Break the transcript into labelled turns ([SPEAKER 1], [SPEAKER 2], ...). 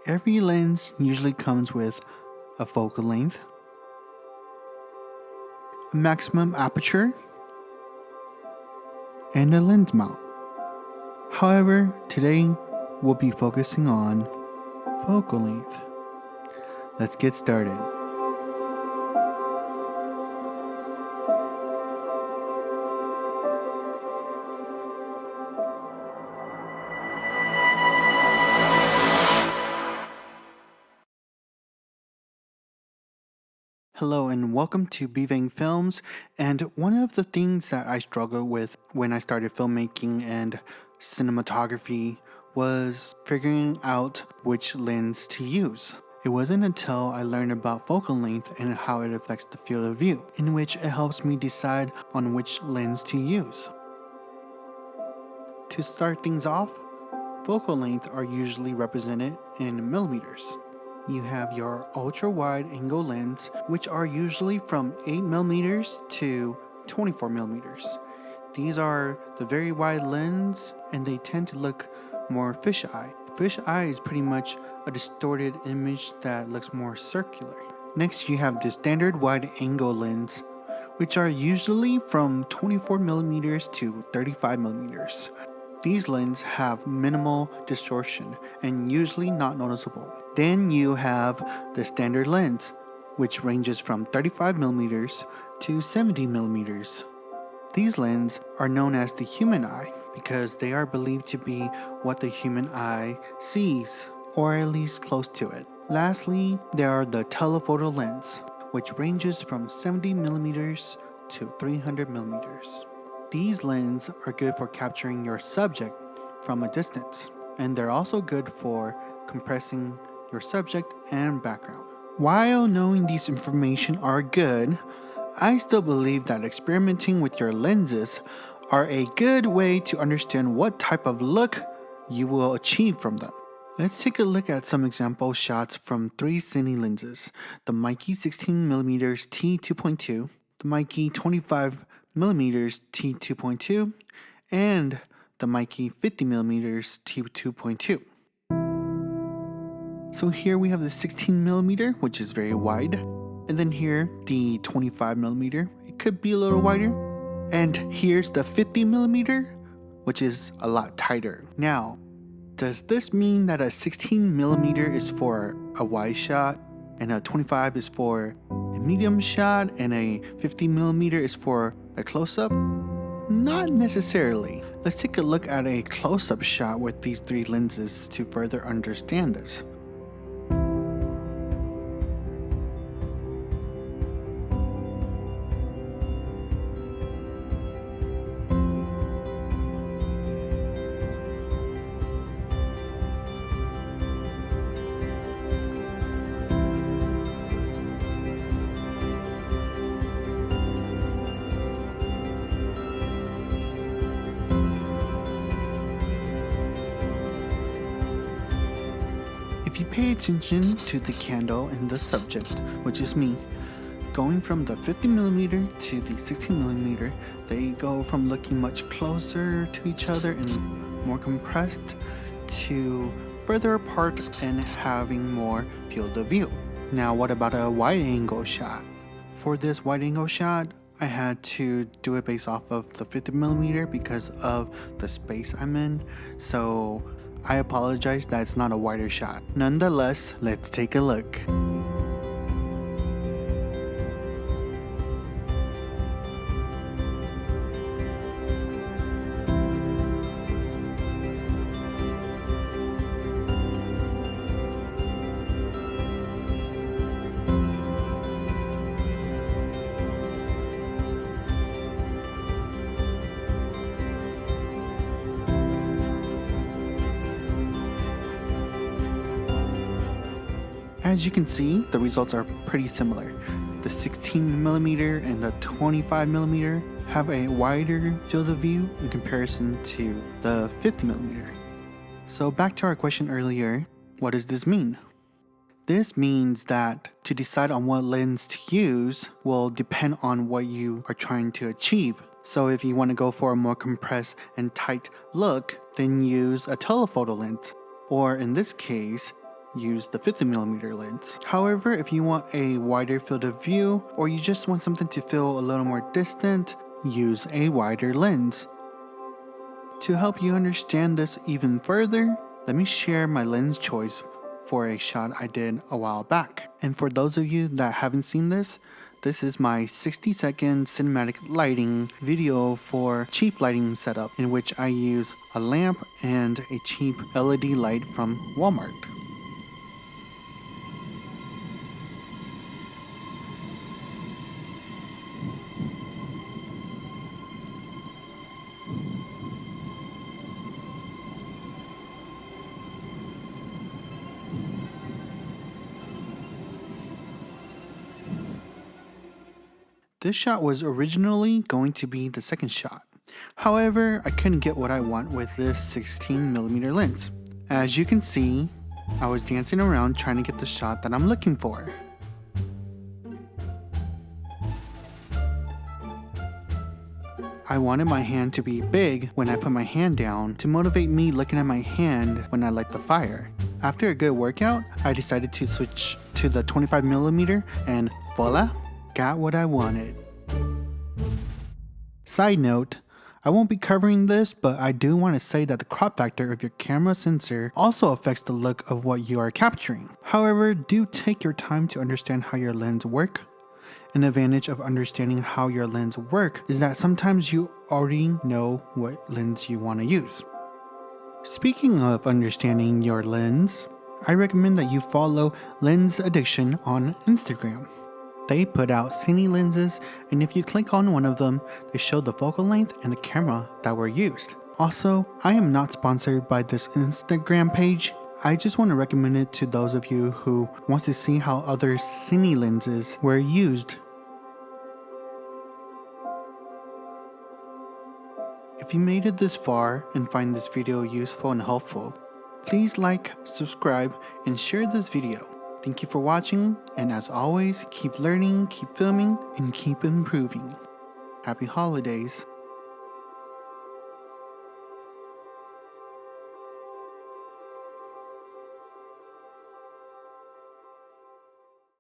[SPEAKER 1] Every lens usually comes with a focal length, a maximum aperture, and a lens mount. However, today we'll be focusing on focal length. Let's get started. Hello and welcome to BVangFilms, and one of the things that I struggled with when I started filmmaking and cinematography was figuring out which lens to use. It wasn't until I learned about focal length and how it affects the field of view, in which it helps me decide on which lens to use. To start things off, focal length are usually represented in millimeters. You have your ultra-wide angle lens, which are usually from 8mm to 24mm. These are the very wide lens, and they tend to look more fisheye. Fisheye is pretty much a distorted image that looks more circular. Next, you have the standard wide angle lens, which are usually from 24mm to 35mm. These lenses have minimal distortion and usually not noticeable. Then you have the standard lens, which ranges from 35mm to 70mm. These lenses are known as the human eye because they are believed to be what the human eye sees, or at least close to it. Lastly, there are the telephoto lens, which ranges from 70mm to 300mm. These lenses are good for capturing your subject from a distance, and they're also good for compressing your subject and background. While knowing these information are good, I still believe that experimenting with your lenses are a good way to understand what type of look you will achieve from them. Let's take a look at some example shots from three cine lenses: the Meike 16mm T2.2, the Meike 25mm T2.2, and the Meike 50mm T2.2. So here we have the 16mm, which is very wide, and then here the 25mm, it could be a little wider, and here's the 50mm, which is a lot tighter. Now, does this mean that a 16mm is for a wide shot, and a 25 is for a medium shot, and a 50mm is for a close-up? Not necessarily. Let's take a look at a close-up shot with these three lenses to further understand this. If you pay attention to the candle and the subject, which is me, going from the 50mm to the 16mm, they go from looking much closer to each other and more compressed to further apart and having more field of view. Now, what about a wide angle shot? For this wide angle shot, I had to do it based off of the 50mm because of the space I'm in, so I apologize that it's not a wider shot. Nonetheless, let's take a look. As you can see, the results are pretty similar. The 16mm and the 25mm have a wider field of view in comparison to the 50mm. So back to our question earlier, what does this mean? This means that to decide on what lens to use will depend on what you are trying to achieve. So if you want to go for a more compressed and tight look, then use a telephoto lens. Or in this case, use the 50mm lens. However, if you want a wider field of view or you just want something to feel a little more distant, use a wider lens. To help you understand this even further, let me share my lens choice for a shot I did a while back. And for those of you that haven't seen this, this is my 60-second cinematic lighting video for cheap lighting setup, in which I use a lamp and a cheap LED light from Walmart. This shot was originally going to be the second shot. However, I couldn't get what I want with this 16mm lens. As you can see, I was dancing around trying to get the shot that I'm looking for. I wanted my hand to be big when I put my hand down to motivate me looking at my hand when I light the fire. After a good workout, I decided to switch to the 25mm and voila, got what I wanted. Side note, I won't be covering this, but I do want to say that the crop factor of your camera sensor also affects the look of what you are capturing. However, do take your time to understand how your lens works. An advantage of understanding how your lens works is that sometimes you already know what lens you want to use. Speaking of understanding your lens, I recommend that you follow Lens Addiction on Instagram. They put out cine lenses, and if you click on one of them, they show the focal length and the camera that were used. Also, I am not sponsored by this Instagram page. I just want to recommend it to those of you who want to see how other cine lenses were used. If you made it this far and find this video useful and helpful, please like, subscribe, and share this video. Thank you for watching, and as always, keep learning, keep filming, and keep improving. Happy holidays.